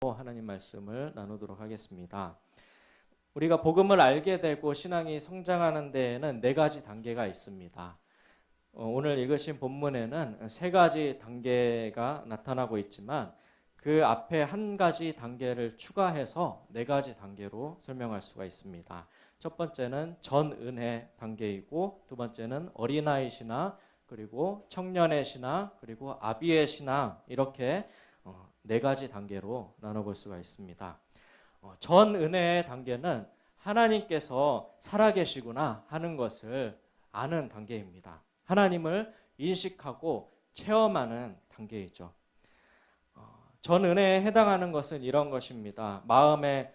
하나님 말씀을 나누도록 하겠습니다. 우리가 복음을 알게 되고 신앙이 성장하는 데에는 네 가지 단계가 있습니다. 오늘 읽으신 본문에는 세 가지 단계가 나타나고 있지만 그 앞에 한 가지 단계를 추가해서 네 가지 단계로 설명할 수가 있습니다. 첫 번째는 전은혜 단계이고, 두 번째는 어린아이 신앙, 그리고 청년의 신앙, 그리고 아비의 신앙, 이렇게 네 가지 단계로 나눠볼 수가 있습니다. 전은혜의 단계는 하나님께서 살아계시구나 하는 것을 아는 단계입니다. 하나님을 인식하고 체험하는 단계이죠. 전은혜에 해당하는 것은 이런 것입니다. 마음에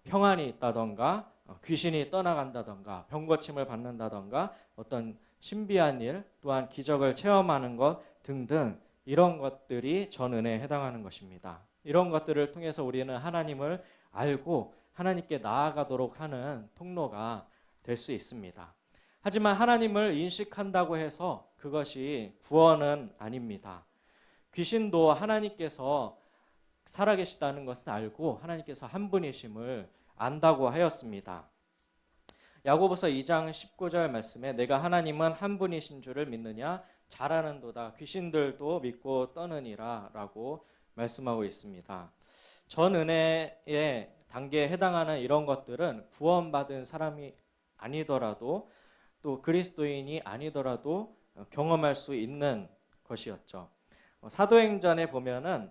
평안이 있다던가, 귀신이 떠나간다던가, 병고침을 받는다던가, 어떤 신비한 일, 또한 기적을 체험하는 것 등등, 이런 것들이 전은혜에 해당하는 것입니다. 이런 것들을 통해서 우리는 하나님을 알고 하나님께 나아가도록 하는 통로가 될 수 있습니다. 하지만 하나님을 인식한다고 해서 그것이 구원은 아닙니다. 귀신도 하나님께서 살아계시다는 것은 알고 하나님께서 한 분이심을 안다고 하였습니다. 야고보서 2장 19절 말씀에 내가 하나님은 한 분이신 줄을 믿느냐? 잘 아는도다. 귀신들도 믿고 떠느니라 라고 말씀하고 있습니다. 전은혜의 단계에 해당하는 이런 것들은 구원받은 사람이 아니더라도 또 그리스도인이 아니더라도 경험할 수 있는 것이었죠. 사도행전에 보면은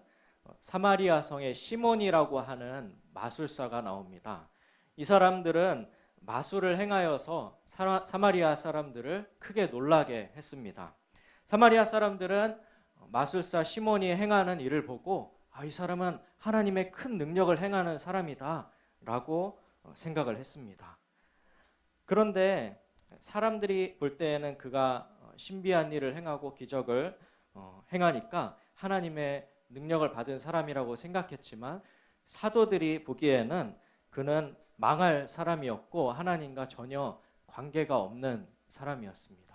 사마리아 성의 시몬이라고 하는 마술사가 나옵니다. 이 사람들은 마술을 행하여서 사마리아 사람들을 크게 놀라게 했습니다. 사마리아 사람들은 마술사 시몬이 행하는 일을 보고 이 사람은 하나님의 큰 능력을 행하는 사람이다 라고 생각을 했습니다. 그런데 사람들이 볼 때에는 그가 신비한 일을 행하고 기적을 행하니까 하나님의 능력을 받은 사람이라고 생각했지만 사도들이 보기에는 그는 망할 사람이었고 하나님과 전혀 관계가 없는 사람이었습니다.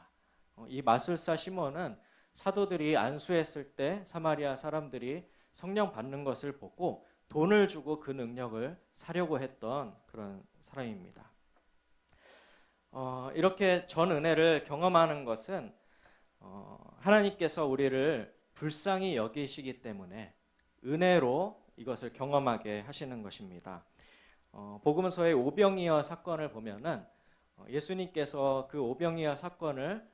이 마술사 시몬은 사도들이 안수했을 때 사마리아 사람들이 성령 받는 것을 보고 돈을 주고 그 능력을 사려고 했던 그런 사람입니다. 이렇게 전은혜를 경험하는 것은 하나님께서 우리를 불쌍히 여기시기 때문에 은혜로 이것을 경험하게 하시는 것입니다. 복음서의 오병이어 사건을 보면은 예수님께서 그 오병이어 사건을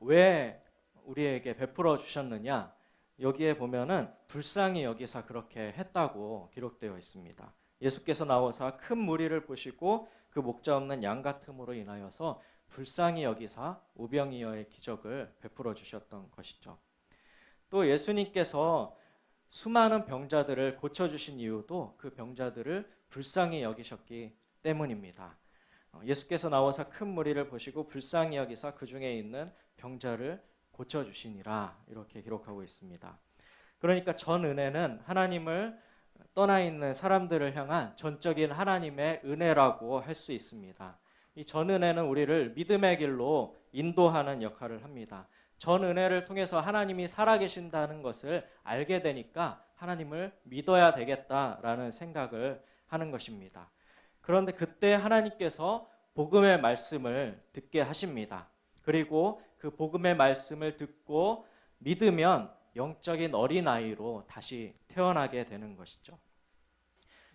왜 우리에게 베풀어 주셨느냐, 여기에 보면은 불쌍히 여기사 그렇게 했다고 기록되어 있습니다. 예수께서 나오사 큰 무리를 보시고 그 목자 없는 양 같음으로 인하여서 불쌍히 여기사 오병이어의 기적을 베풀어 주셨던 것이죠. 또 예수님께서 수많은 병자들을 고쳐주신 이유도 그 병자들을 불쌍히 여기셨기 때문입니다. 예수께서 나와서 큰 무리를 보시고 불쌍히 여기사 그 중에 있는 병자를 고쳐주시니라 이렇게 기록하고 있습니다. 그러니까 전은혜는 하나님을 떠나 있는 사람들을 향한 전적인 하나님의 은혜라고 할 수 있습니다. 이 전은혜는 우리를 믿음의 길로 인도하는 역할을 합니다. 전은혜를 통해서 하나님이 살아계신다는 것을 알게 되니까 하나님을 믿어야 되겠다라는 생각을 하는 것입니다. 그런데 그때 하나님께서 복음의 말씀을 듣게 하십니다. 그리고 그 복음의 말씀을 듣고 믿으면 영적인 어린아이로 다시 태어나게 되는 것이죠.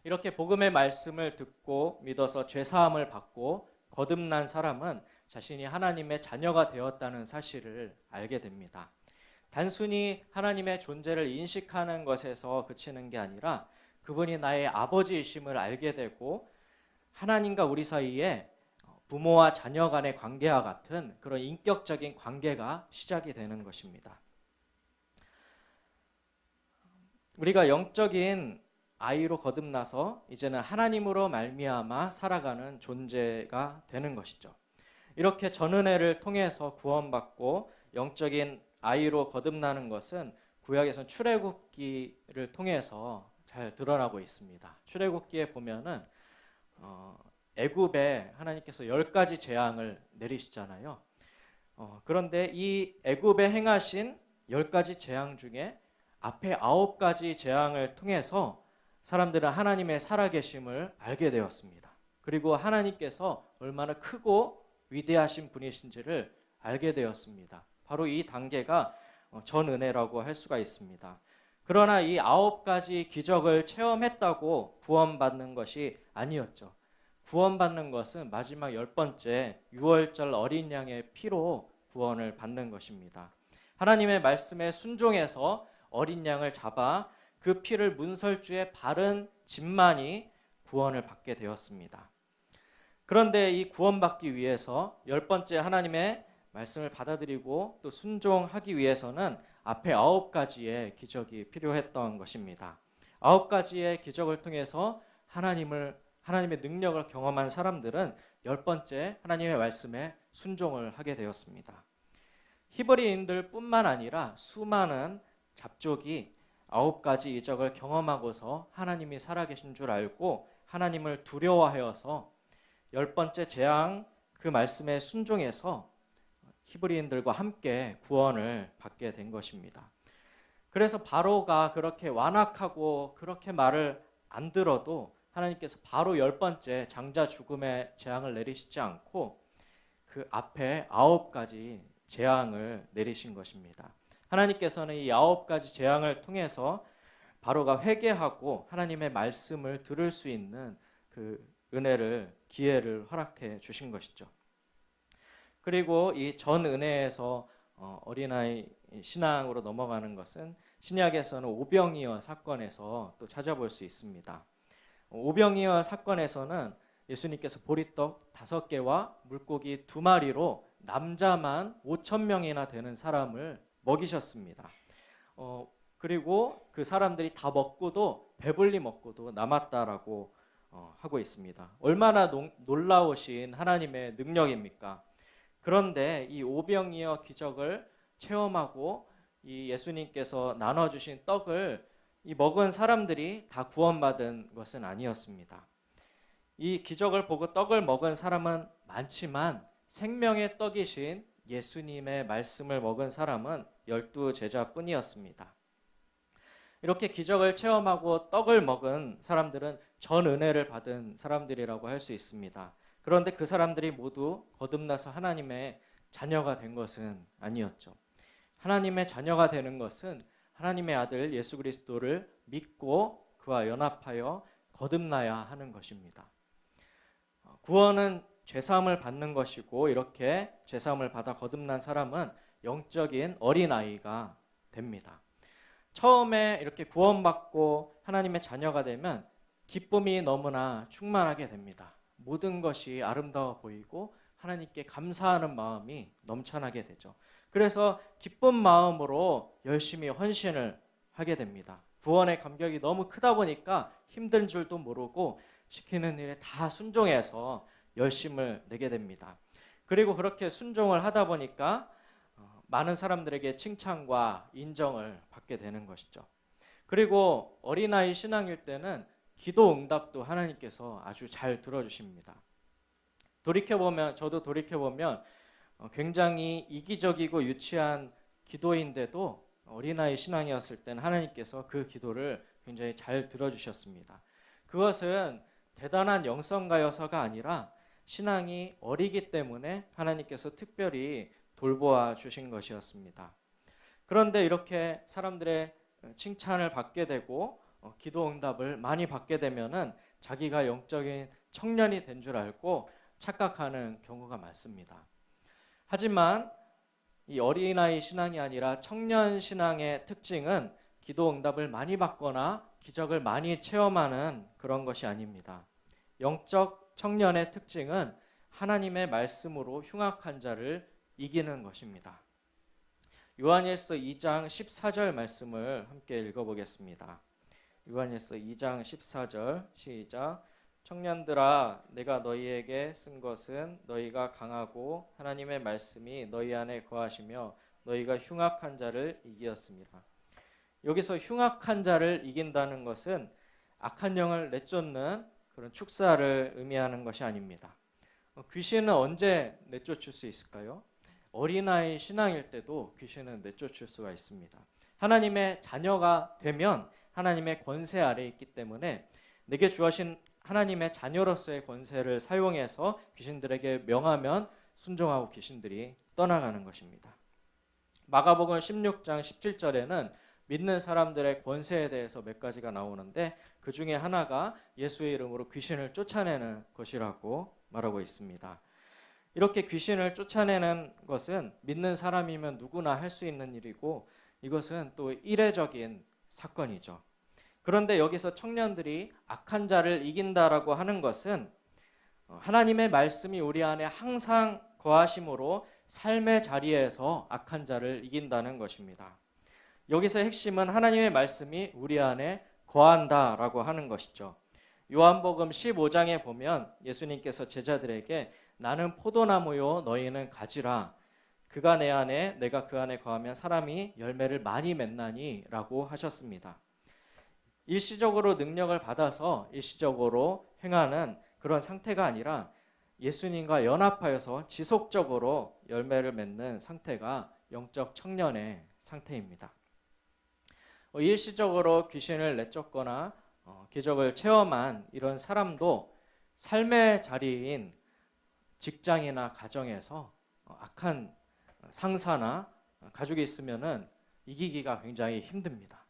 이렇게 복음의 말씀을 듣고 믿어서 죄사함을 받고 거듭난 사람은 자신이 하나님의 자녀가 되었다는 사실을 알게 됩니다. 단순히 하나님의 존재를 인식하는 것에서 그치는 게 아니라 그분이 나의 아버지이심을 알게 되고 하나님과 우리 사이에 부모와 자녀 간의 관계와 같은 그런 인격적인 관계가 시작이 되는 것입니다. 우리가 영적인 아이로 거듭나서 이제는 하나님으로 말미암아 살아가는 존재가 되는 것이죠. 이렇게 전은혜를 통해서 구원받고 영적인 아이로 거듭나는 것은 구약에서는 출애굽기를 통해서 잘 드러나고 있습니다. 출애굽기에 보면은 애굽에 하나님께서 10가지 재앙을 내리시잖아요. 그런데 이 애굽에 행하신 10가지 재앙 중에 앞에 9가지 재앙을 통해서 사람들은 하나님의 살아계심을 알게 되었습니다. 그리고 하나님께서 얼마나 크고 위대하신 분이신지를 알게 되었습니다. 바로 이 단계가 전은혜라고 할 수가 있습니다. 그러나 이 9가지 기적을 체험했다고 구원받는 것이 아니었죠. 구원받는 것은 마지막 10번째 유월절 어린 양의 피로 구원을 받는 것입니다. 하나님의 말씀에 순종해서 어린 양을 잡아 그 피를 문설주에 바른 집만이 구원을 받게 되었습니다. 그런데 이 구원받기 위해서 10번째 하나님의 말씀을 받아들이고 또 순종하기 위해서는 앞에 9가지의 기적이 필요했던 것입니다. 9가지의 기적을 통해서 하나님의 능력을 경험한 사람들은 10번째 하나님의 말씀에 순종을 하게 되었습니다. 히브리인들 뿐만 아니라 수많은 잡족이 9가지 이적을 경험하고서 하나님이 살아계신 줄 알고 하나님을 두려워하여서 10번째 재앙 그 말씀에 순종해서 히브리인들과 함께 구원을 받게 된 것입니다. 그래서 바로가 그렇게 완악하고 그렇게 말을 안 들어도 하나님께서 바로 10번째 장자 죽음의 재앙을 내리시지 않고 그 앞에 9가지 재앙을 내리신 것입니다. 하나님께서는 이 9가지 재앙을 통해서 바로가 회개하고 하나님의 말씀을 들을 수 있는 그 기회를 허락해 주신 것이죠. 그리고 이 전은혜에서 어린아이 신앙으로 넘어가는 것은 신약에서는 오병이어 사건에서 또 찾아볼 수 있습니다. 오병이어 사건에서는 예수님께서 보리떡 5개와 물고기 2마리로 남자만 5,000명이나 되는 사람을 먹이셨습니다. 그리고 그 사람들이 다 먹고도 배불리 먹고도 남았다라고 하고 있습니다. 얼마나 놀라우신 하나님의 능력입니까? 그런데 이 오병이어 기적을 체험하고 이 예수님께서 나눠주신 떡을 이 먹은 사람들이 다 구원받은 것은 아니었습니다. 이 기적을 보고 떡을 먹은 사람은 많지만 생명의 떡이신 예수님의 말씀을 먹은 사람은 12제자뿐이었습니다. 이렇게 기적을 체험하고 떡을 먹은 사람들은 전 은혜를 받은 사람들이라고 할 수 있습니다. 그런데 그 사람들이 모두 거듭나서 하나님의 자녀가 된 것은 아니었죠. 하나님의 자녀가 되는 것은 하나님의 아들 예수 그리스도를 믿고 그와 연합하여 거듭나야 하는 것입니다. 구원은 죄사함을 받는 것이고 이렇게 죄사함을 받아 거듭난 사람은 영적인 어린아이가 됩니다. 처음에 이렇게 구원받고 하나님의 자녀가 되면 기쁨이 너무나 충만하게 됩니다. 모든 것이 아름다워 보이고 하나님께 감사하는 마음이 넘쳐나게 되죠. 그래서 기쁜 마음으로 열심히 헌신을 하게 됩니다. 구원의 감격이 너무 크다 보니까 힘든 줄도 모르고 시키는 일에 다 순종해서 열심을 내게 됩니다. 그리고 그렇게 순종을 하다 보니까 많은 사람들에게 칭찬과 인정을 받게 되는 것이죠. 그리고 어린아이 신앙일 때는 기도 응답도 하나님께서 아주 잘 들어주십니다. 저도 돌이켜보면 굉장히 이기적이고 유치한 기도인데도 어린아이 신앙이었을 때는 하나님께서 그 기도를 굉장히 잘 들어주셨습니다. 그것은 대단한 영성가여서가 아니라 신앙이 어리기 때문에 하나님께서 특별히 돌보아 주신 것이었습니다. 그런데 이렇게 사람들의 칭찬을 받게 되고 기도 응답을 많이 받게 되면은 자기가 영적인 청년이 된 줄 알고 착각하는 경우가 많습니다. 하지만 이 어린아이 신앙이 아니라 청년 신앙의 특징은 기도 응답을 많이 받거나 기적을 많이 체험하는 그런 것이 아닙니다. 영적 청년의 특징은 하나님의 말씀으로 흉악한 자를 이기는 것입니다. 요한일서 2장 14절 말씀을 함께 읽어보겠습니다. 요한일서 2장 14절 시작. 청년들아 내가 너희에게 쓴 것은 너희가 강하고 하나님의 말씀이 너희 안에 거하시며 너희가 흉악한 자를 이기었습니다. 여기서 흉악한 자를 이긴다는 것은 악한 영을 내쫓는 그런 축사를 의미하는 것이 아닙니다. 귀신은 언제 내쫓을 수 있을까요? 어린아이 신앙일 때도 귀신은 내쫓을 수가 있습니다. 하나님의 자녀가 되면 하나님의 권세 아래 있기 때문에 내게 주어진 하나님의 자녀로서의 권세를 사용해서 귀신들에게 명하면 순종하고 귀신들이 떠나가는 것입니다. 마가복음 16장 17절에는 믿는 사람들의 권세에 대해서 몇 가지가 나오는데 그 중에 하나가 예수의 이름으로 귀신을 쫓아내는 것이라고 말하고 있습니다. 이렇게 귀신을 쫓아내는 것은 믿는 사람이면 누구나 할 수 있는 일이고 이것은 또 이례적인 사건이죠. 그런데 여기서 청년들이 악한 자를 이긴다라고 하는 것은 하나님의 말씀이 우리 안에 항상 거하심으로 삶의 자리에서 악한 자를 이긴다는 것입니다. 여기서 핵심은 하나님의 말씀이 우리 안에 거한다라고 하는 것이죠. 요한복음 15장에 보면 예수님께서 제자들에게 나는 포도나무요 너희는 가지라 그가 내 안에 내가 그 안에 거하면 사람이 열매를 많이 맺나니 라고 하셨습니다. 일시적으로 능력을 받아서 일시적으로 행하는 그런 상태가 아니라 예수님과 연합하여서 지속적으로 열매를 맺는 상태가 영적 청년의 상태입니다. 일시적으로 귀신을 내쫓거나 기적을 체험한 이런 사람도 삶의 자리인 직장이나 가정에서 악한 상사나 가족이 있으면은 이기기가 굉장히 힘듭니다.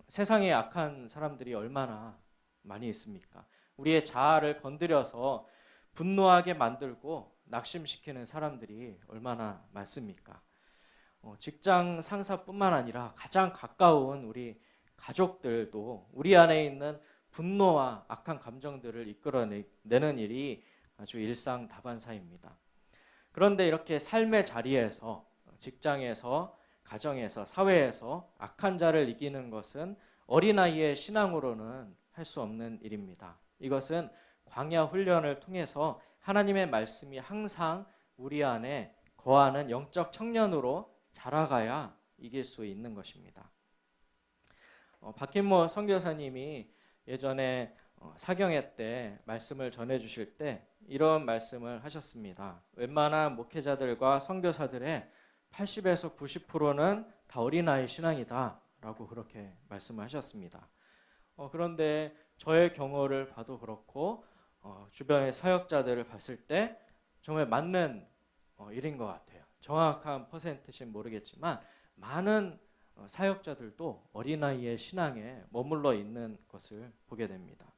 세상에 악한 사람들이 얼마나 많이 있습니까? 우리의 자아를 건드려서 분노하게 만들고 낙심시키는 사람들이 얼마나 많습니까? 직장 상사뿐만 아니라 가장 가까운 우리 가족들도 우리 안에 있는 분노와 악한 감정들을 이끌어내는 일이 아주 일상다반사입니다. 그런데 이렇게 삶의 자리에서 직장에서 가정에서 사회에서 악한 자를 이기는 것은 어린아이의 신앙으로는 할 수 없는 일입니다. 이것은 광야 훈련을 통해서 하나님의 말씀이 항상 우리 안에 거하는 영적 청년으로 자라가야 이길 수 있는 것입니다. 박힌모 선교사님이 예전에 사경회 때 말씀을 전해주실 때 이런 말씀을 하셨습니다. 웬만한 목회자들과 선교사들의 80에서 90%는 다 어린아이 신앙이다 라고 그렇게 말씀을 하셨습니다. 그런데 저의 경우를 봐도 그렇고 주변의 사역자들을 봤을 때 정말 맞는 일인 것 같아요. 정확한 퍼센트는 모르겠지만 많은 사역자들도 어린아이의 신앙에 머물러 있는 것을 보게 됩니다.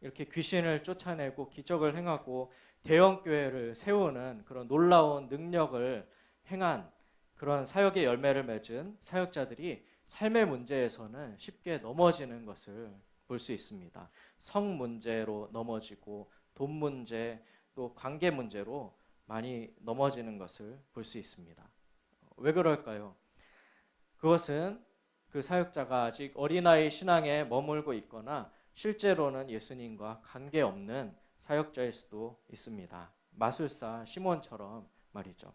이렇게 귀신을 쫓아내고 기적을 행하고 대형교회를 세우는 그런 놀라운 능력을 행한 그런 사역의 열매를 맺은 사역자들이 삶의 문제에서는 쉽게 넘어지는 것을 볼 수 있습니다. 성 문제로 넘어지고 돈 문제 또 관계 문제로 많이 넘어지는 것을 볼 수 있습니다. 왜 그럴까요? 그것은 그 사역자가 아직 어린아이 신앙에 머물고 있거나 실제로는 예수님과 관계없는 사역자일 수도 있습니다. 마술사 시몬처럼 말이죠.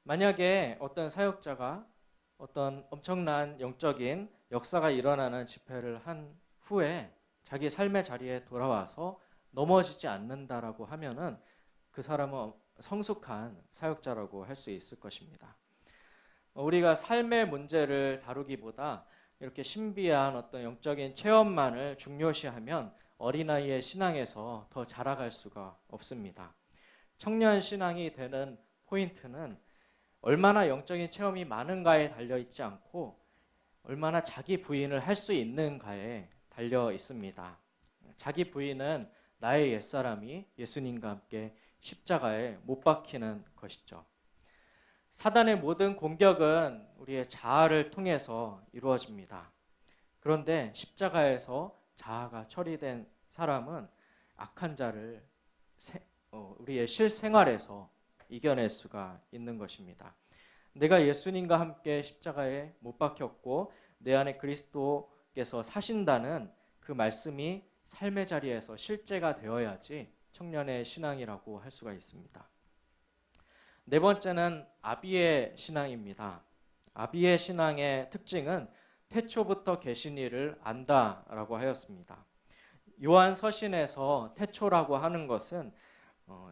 만약에 어떤 사역자가 어떤 엄청난 영적인 역사가 일어나는 집회를 한 후에 자기 삶의 자리에 돌아와서 넘어지지 않는다라고 하면은 그 사람은 성숙한 사역자라고 할 수 있을 것입니다. 우리가 삶의 문제를 다루기보다 이렇게 신비한 어떤 영적인 체험만을 중요시하면 어린아이의 신앙에서 더 자라갈 수가 없습니다. 청년 신앙이 되는 포인트는 얼마나 영적인 체험이 많은가에 달려있지 않고 얼마나 자기 부인을 할 수 있는가에 달려 있습니다. 자기 부인은 나의 옛사람이 예수님과 함께 십자가에 못 박히는 것이죠. 사단의 모든 공격은 우리의 자아를 통해서 이루어집니다. 그런데 십자가에서 자아가 처리된 사람은 악한 자를 우리의 실생활에서 이겨낼 수가 있는 것입니다. 내가 예수님과 함께 십자가에 못 박혔고 내 안에 그리스도께서 사신다는 그 말씀이 삶의 자리에서 실제가 되어야지 청년의 신앙이라고 할 수가 있습니다. 네 번째는 아비의 신앙입니다. 아비의 신앙의 특징은 태초부터 계신 이를 안다라고 하였습니다. 요한 서신에서 태초라고 하는 것은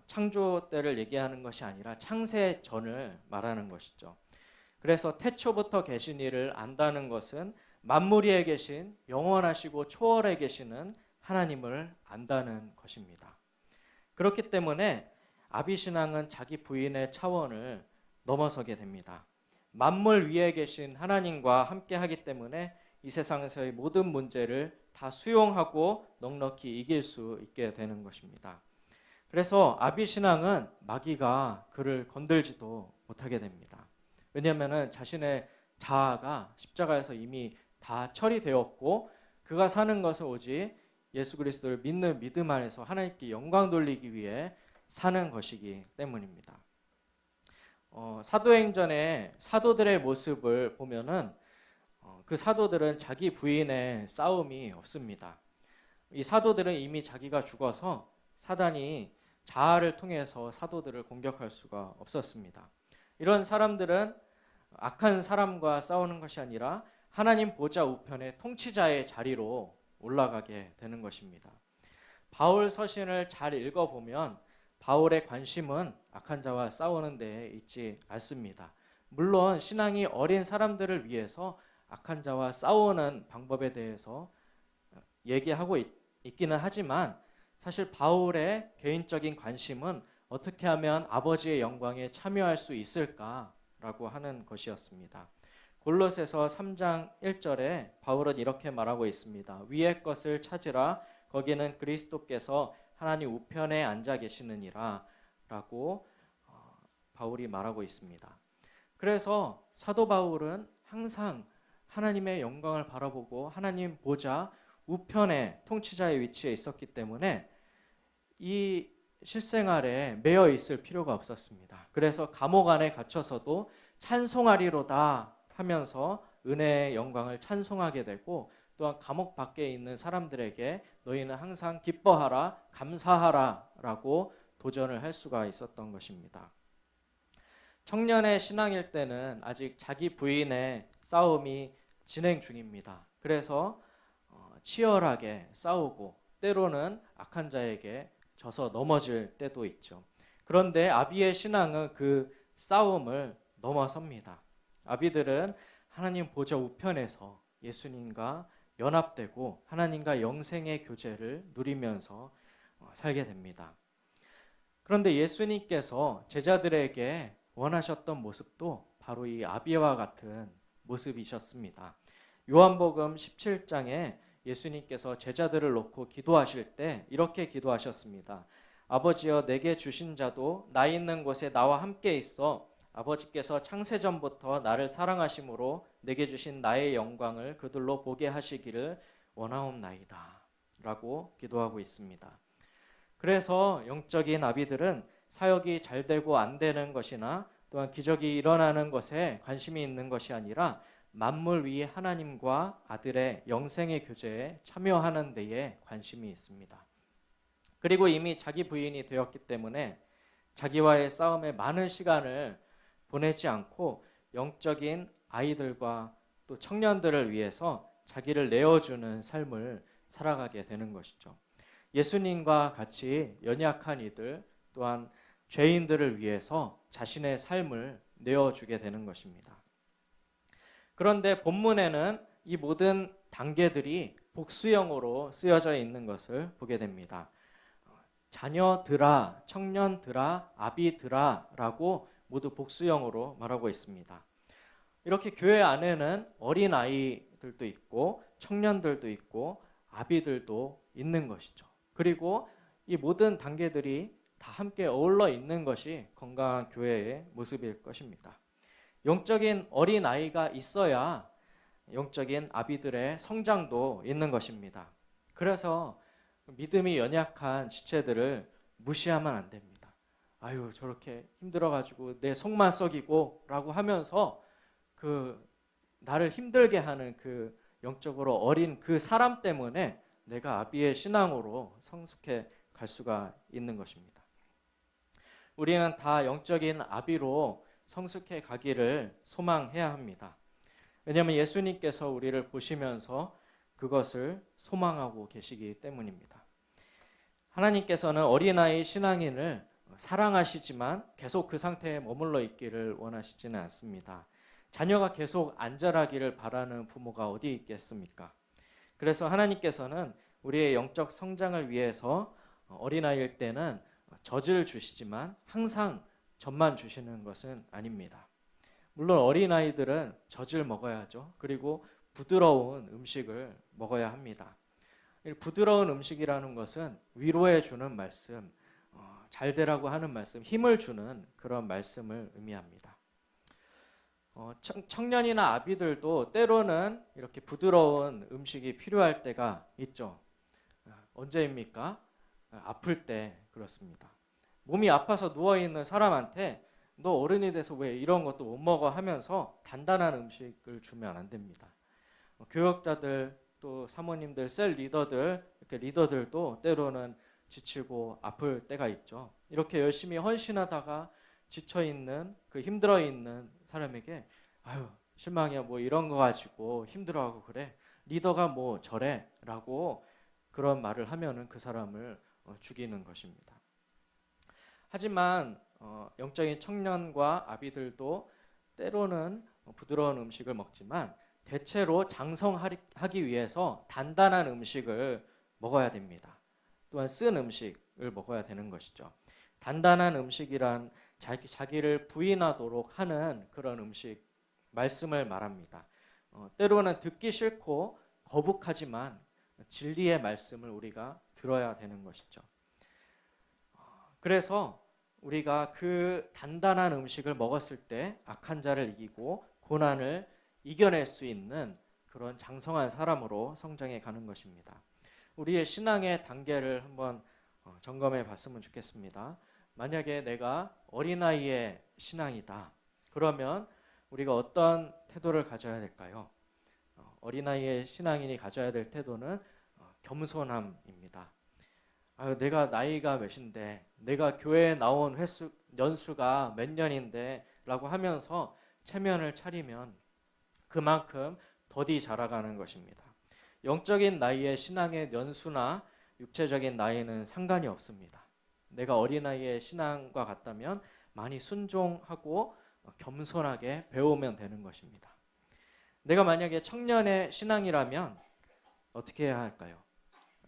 창조 때를 얘기하는 것이 아니라 창세 전을 말하는 것이죠. 그래서 태초부터 계신 이를 안다는 것은 만물 위에 계신 영원하시고 초월에 계시는 하나님을 안다는 것입니다. 그렇기 때문에 아비신앙은 자기 부인의 차원을 넘어서게 됩니다. 만물 위에 계신 하나님과 함께하기 때문에 이 세상에서의 모든 문제를 다 수용하고 넉넉히 이길 수 있게 되는 것입니다. 그래서 아비신앙은 마귀가 그를 건들지도 못하게 됩니다. 왜냐하면 자신의 자아가 십자가에서 이미 다 처리되었고 그가 사는 것은 오직 예수 그리스도를 믿는 믿음 안에서 하나님께 영광 돌리기 위해 사는 것이기 때문입니다. 사도행전의 사도들의 모습을 보면은 그 사도들은 자기 부인의 싸움이 없습니다. 이 사도들은 이미 자기가 죽어서 사단이 자아를 통해서 사도들을 공격할 수가 없었습니다. 이런 사람들은 악한 사람과 싸우는 것이 아니라 하나님 보좌 우편의 통치자의 자리로 올라가게 되는 것입니다. 바울 서신을 잘 읽어보면 바울의 관심은 악한 자와 싸우는 데 있지 않습니다. 물론 신앙이 어린 사람들을 위해서 악한 자와 싸우는 방법에 대해서 얘기하고 있기는 하지만 사실 바울의 개인적인 관심은 어떻게 하면 아버지의 영광에 참여할 수 있을까라고 하는 것이었습니다. 골로새서 3장 1절에 바울은 이렇게 말하고 있습니다. 위의 것을 찾으라 거기는 그리스도께서 하나님 우편에 앉아 계시느니라 라고 바울이 말하고 있습니다. 그래서 사도 바울은 항상 하나님의 영광을 바라보고 하나님 보좌 우편의 통치자의 위치에 있었기 때문에 이 실생활에 매여 있을 필요가 없었습니다. 그래서 감옥 안에 갇혀서도 찬송하리로다 하면서 은혜의 영광을 찬송하게 되고 또한 감옥 밖에 있는 사람들에게 너희는 항상 기뻐하라 감사하라 라고 도전을 할 수가 있었던 것입니다. 청년의 신앙일 때는 아직 자기 부인의 싸움이 진행 중입니다. 그래서 치열하게 싸우고 때로는 악한 자에게 져서 넘어질 때도 있죠. 그런데 아비의 신앙은 그 싸움을 넘어섭니다. 아비들은 하나님 보좌 우편에서 예수님과 연합되고 하나님과 영생의 교제를 누리면서 살게 됩니다. 그런데 예수님께서 제자들에게 원하셨던 모습도 바로 이 아비와 같은 모습이셨습니다. 요한복음 17장에 예수님께서 제자들을 놓고 기도하실 때 이렇게 기도하셨습니다. 아버지여 내게 주신 자도 나 있는 곳에 나와 함께 있어 아버지께서 창세전부터 나를 사랑하심으로 내게 주신 나의 영광을 그들로 보게 하시기를 원하옵나이다 라고 기도하고 있습니다. 그래서 영적인 아비들은 사역이 잘 되고 안 되는 것이나 또한 기적이 일어나는 것에 관심이 있는 것이 아니라 만물 위의 하나님과 아들의 영생의 교제에 참여하는 데에 관심이 있습니다. 그리고 이미 자기 부인이 되었기 때문에 자기와의 싸움에 많은 시간을 보내지 않고 영적인 아이들과 또 청년들을 위해서 자기를 내어주는 삶을 살아가게 되는 것이죠. 예수님과 같이 연약한 이들 또한 죄인들을 위해서 자신의 삶을 내어주게 되는 것입니다. 그런데 본문에는 이 모든 단계들이 복수형으로 쓰여져 있는 것을 보게 됩니다. 자녀들아, 청년들아, 아비들아라고 모두 복수형으로 말하고 있습니다. 이렇게 교회 안에는 어린 아이들도 있고 청년들도 있고 아비들도 있는 것이죠. 그리고 이 모든 단계들이 다 함께 어울러 있는 것이 건강한 교회의 모습일 것입니다. 영적인 어린 아이가 있어야 영적인 아비들의 성장도 있는 것입니다. 그래서 믿음이 연약한 지체들을 무시하면 안 됩니다. 아유 저렇게 힘들어가지고 내 속만 썩이고 라고 하면서 나를 힘들게 하는 그 영적으로 어린 그 사람 때문에 내가 아비의 신앙으로 성숙해 갈 수가 있는 것입니다. 우리는 다 영적인 아비로 성숙해 가기를 소망해야 합니다. 왜냐하면 예수님께서 우리를 보시면서 그것을 소망하고 계시기 때문입니다. 하나님께서는 어린아이 신앙인을 사랑하시지만 계속 그 상태에 머물러 있기를 원하시지는 않습니다. 자녀가 계속 안전하기를 바라는 부모가 어디 있겠습니까? 그래서 하나님께서는 우리의 영적 성장을 위해서 어린아이일 때는 젖을 주시지만 항상 젖만 주시는 것은 아닙니다. 물론 어린아이들은 젖을 먹어야죠. 그리고 부드러운 음식을 먹어야 합니다. 부드러운 음식이라는 것은 위로해 주는 말씀, 잘 되라고 하는 말씀, 힘을 주는 그런 말씀을 의미합니다. 청년이나 아비들도 때로는 이렇게 부드러운 음식이 필요할 때가 있죠. 언제입니까? 아플 때 그렇습니다. 몸이 아파서 누워있는 사람한테 너 어른이 돼서 왜 이런 것도 못 먹어 하면서 단단한 음식을 주면 안 됩니다. 교역자들 또 사모님들, 셀 리더들, 이렇게 리더들도 때로는 지치고 아플 때가 있죠. 이렇게 열심히 헌신하다가 지쳐있는 그 힘들어있는 사람에게 아유 실망이야 뭐 이런 거 가지고 힘들어하고 그래 리더가 뭐 저래 라고 그런 말을 하면은 그 사람을 죽이는 것입니다. 하지만 영적인 청년과 아비들도 때로는 부드러운 음식을 먹지만 대체로 장성하기 위해서 단단한 음식을 먹어야 됩니다. 또한 쓴 음식을 먹어야 되는 것이죠. 단단한 음식이란 자기를 부인하도록 하는 그런 음식, 말씀을 말합니다. 때로는 듣기 싫고 거북하지만 진리의 말씀을 우리가 들어야 되는 것이죠. 그래서 우리가 그 단단한 음식을 먹었을 때 악한 자를 이기고 고난을 이겨낼 수 있는 그런 장성한 사람으로 성장해 가는 것입니다. 우리의 신앙의 단계를 한번 점검해 봤으면 좋겠습니다. 만약에 내가 어린아이의 신앙이다. 그러면 우리가 어떤 태도를 가져야 될까요? 어린아이의 신앙인이 가져야 될 태도는 겸손함입니다. 내가 나이가 몇인데 내가 교회에 나온 연수가 몇 년인데 라고 하면서 체면을 차리면 그만큼 더디 자라가는 것입니다. 영적인 나이의 신앙의 연수나 육체적인 나이는 상관이 없습니다. 내가 어린아이의 신앙과 같다면 많이 순종하고 겸손하게 배우면 되는 것입니다. 내가 만약에 청년의 신앙이라면 어떻게 해야 할까요?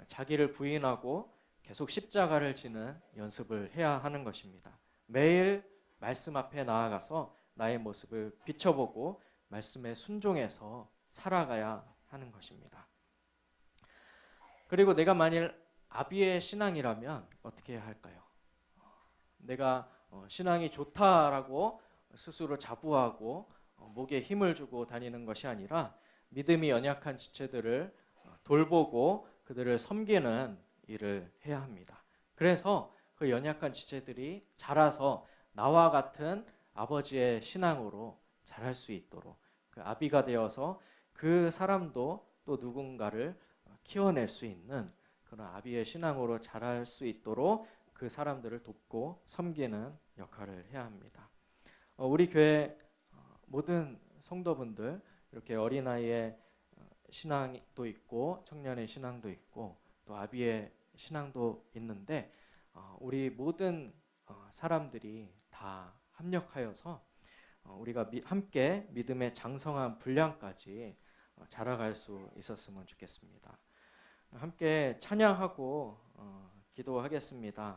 자기를 부인하고 계속 십자가를 지는 연습을 해야 하는 것입니다. 매일 말씀 앞에 나아가서 나의 모습을 비춰보고 말씀에 순종해서 살아가야 하는 것입니다. 그리고 내가 만일 아비의 신앙이라면 어떻게 해야 할까요? 내가 신앙이 좋다라고 스스로 자부하고 목에 힘을 주고 다니는 것이 아니라 믿음이 연약한 지체들을 돌보고 그들을 섬기는 일을 해야 합니다. 그래서 그 연약한 지체들이 자라서 나와 같은 아버지의 신앙으로 자랄 수 있도록 그 아비가 되어서 그 사람도 또 누군가를 키워낼 수 있는 그런 아비의 신앙으로 자랄 수 있도록 그 사람들을 돕고 섬기는 역할을 해야 합니다. 우리 교회 모든 성도분들 이렇게 어린아이의 신앙도 있고 청년의 신앙도 있고 또 아비의 신앙도 있는데 우리 모든 사람들이 다 합력하여서 우리가 함께 믿음의 장성한 분량까지 자라갈 수 있었으면 좋겠습니다. 함께 찬양하고 기도하겠습니다.